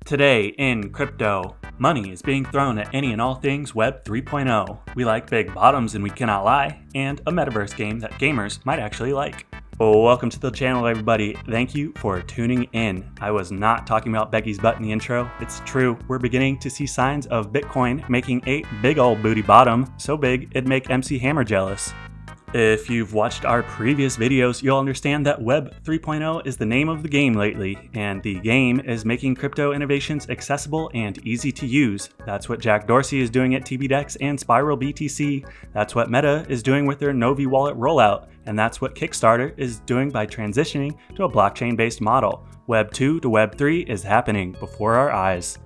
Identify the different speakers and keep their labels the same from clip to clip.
Speaker 1: Today in crypto, money is being thrown at any and all things Web 3.0. We like big bottoms and we cannot lie, and a metaverse game that gamers might actually like. Well, welcome to the channel, everybody. Thank you for tuning in. I was not talking about Becky's butt in the intro. It's true, we're beginning to see signs of Bitcoin making a big old booty bottom, so big it'd make MC Hammer jealous. If you've watched our previous videos, you'll understand that Web 3.0 is the name of the game lately, and the game is making crypto innovations accessible and easy to use. That's what Jack Dorsey is doing at TBDEX and Spiral BTC, that's what Meta is doing with their Novi wallet rollout, and that's what Kickstarter is doing by transitioning to a blockchain-based model. Web 2 to Web 3 is happening before our eyes.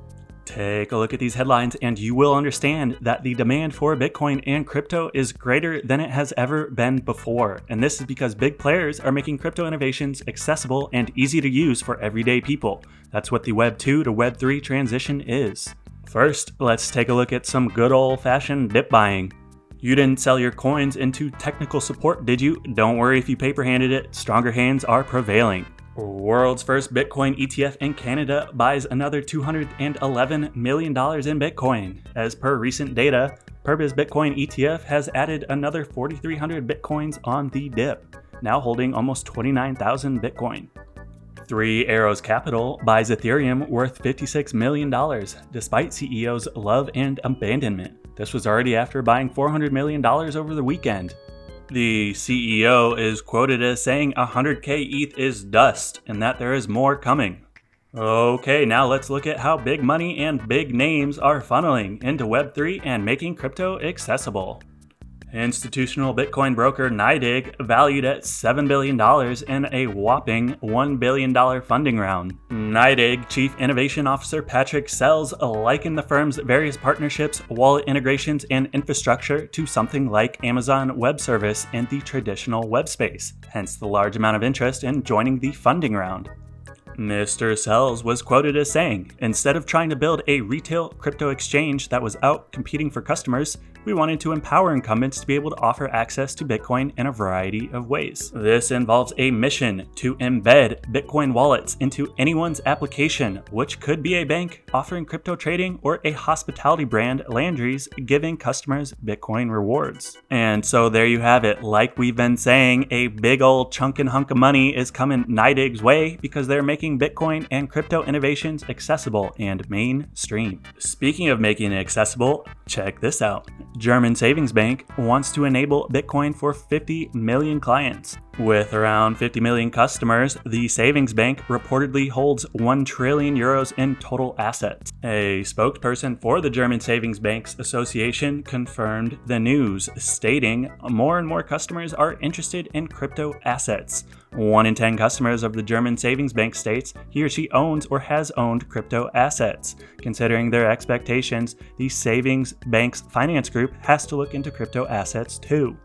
Speaker 1: Take a look at these headlines and you will understand that the demand for Bitcoin and crypto is greater than it has ever been before. And this is because big players are making crypto innovations accessible and easy to use for everyday people. That's what the Web 2 to Web 3 transition is. First, let's take a look at some good old-fashioned dip buying. You didn't sell your coins into technical support, did you? Don't worry if you paper-handed it, stronger hands are prevailing. World's first Bitcoin ETF in Canada buys another $211 million in Bitcoin. As per recent data, Purpose Bitcoin ETF has added another 4,300 Bitcoins on the dip, now holding almost 29,000 Bitcoin. Three Arrows Capital buys Ethereum worth $56 million, despite CEO's love and abandonment. This was already after buying $400 million over the weekend. The CEO is quoted as saying 100k ETH is dust and that there is more coming. Okay, now let's look at how big money and big names are funneling into Web3 and making crypto accessible. Institutional Bitcoin broker NYDIG valued at $7 billion in a whopping $1 billion funding round. NYDIG Chief Innovation Officer Patrick Sells likened the firm's various partnerships, wallet integrations, and infrastructure to something like Amazon Web Service in the traditional web space, hence the large amount of interest in joining the funding round. Mr. Sells was quoted as saying, "Instead of trying to build a retail crypto exchange that was out competing for customers, we wanted to empower incumbents to be able to offer access to Bitcoin in a variety of ways. This involves a mission to embed Bitcoin wallets into anyone's application, which could be a bank offering crypto trading or a hospitality brand, Landry's, giving customers Bitcoin rewards." And so there you have it. Like we've been saying, a big old chunk and hunk of money is coming NYDIG's way because they're making Bitcoin and crypto innovations accessible and mainstream. Speaking of making it accessible, check this out. German Savings Bank wants to enable Bitcoin for 50 million clients. With around 50 million customers, the savings bank reportedly holds 1 trillion euros in total assets. A spokesperson for the German Savings Banks Association confirmed the news, stating more and more customers are interested in crypto assets. 1 in 10 customers of the German Savings Bank states he or she owns or has owned crypto assets. Considering their expectations, the Savings Banks Finance Group has to look into crypto assets too.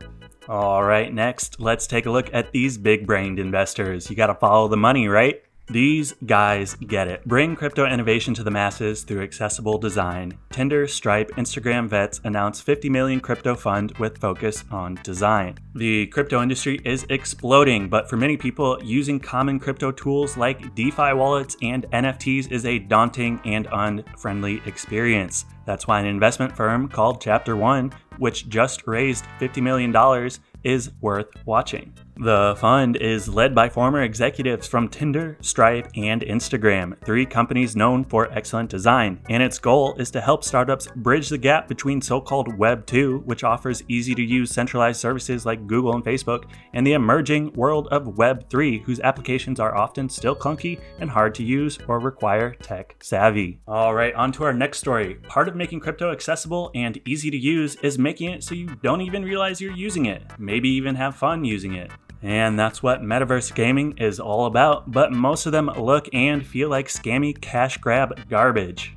Speaker 1: Alright, next, let's take a look at these big-brained investors. You gotta follow the money, right? These guys get it. Bring crypto innovation to the masses through accessible design. Tinder, Stripe, Instagram vets announce 50 million crypto fund with focus on design. The crypto industry is exploding, but for many people, using common crypto tools like DeFi wallets and NFTs is a daunting and unfriendly experience. That's why an investment firm called Chapter One, which just raised $50 million, is worth watching. The fund is led by former executives from Tinder, Stripe, and Instagram, 3 companies known for excellent design, and its goal is to help startups bridge the gap between so-called Web 2, which offers easy-to-use centralized services like Google and Facebook, and the emerging world of Web 3, whose applications are often still clunky and hard to use or require tech savvy. Alright, on to our next story. Part of making crypto accessible and easy to use is making it so you don't even realize you're using it, maybe even have fun using it. And that's what Metaverse Gaming is all about, but most of them look and feel like scammy cash grab garbage.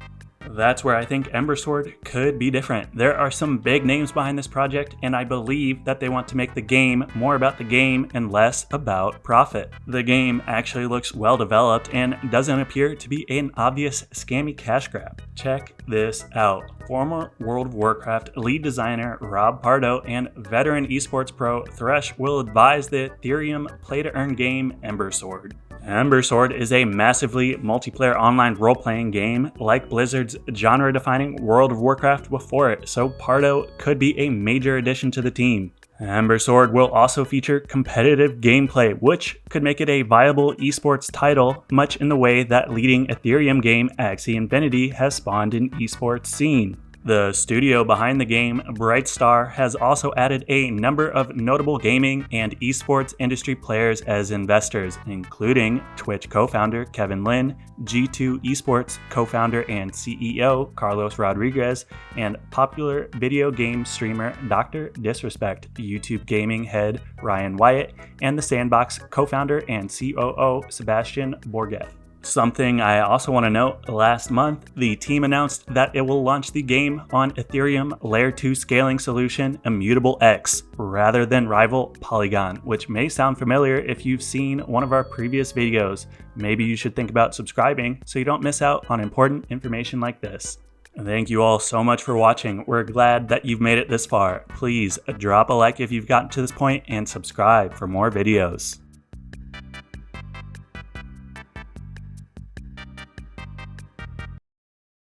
Speaker 1: That's where I think Ember could be different. There are some big names behind this project, and I believe that they want to make the game more about the game and less about profit. The game actually looks well developed and doesn't appear to be an obvious scammy cash grab. Check this out. Former World of Warcraft lead designer Rob Pardo and veteran esports pro Thresh will advise the Ethereum play-to-earn game Ember. Ember is a massively multiplayer online role-playing game like Blizzard's genre-defining World of Warcraft before it, so Pardo could be a major addition to the team. Ember will also feature competitive gameplay, which could make it a viable esports title, much in the way that leading Ethereum game Axie Infinity has spawned an esports scene. The studio behind the game, Brightstar, has also added a number of notable gaming and esports industry players as investors, including Twitch co-founder Kevin Lin, G2 Esports co-founder and CEO Carlos Rodriguez, and popular video game streamer Dr. Disrespect, YouTube gaming head Ryan Wyatt, and the Sandbox co-founder and COO Sebastian Borget. Something I also want to note, last month, the team announced that it will launch the game on Ethereum Layer 2 scaling solution Immutable X, rather than rival Polygon, which may sound familiar if you've seen one of our previous videos. Maybe you should think about subscribing so you don't miss out on important information like this. Thank you all so much for watching. We're glad that you've made it this far. Please drop a like if you've gotten to this point and subscribe for more videos.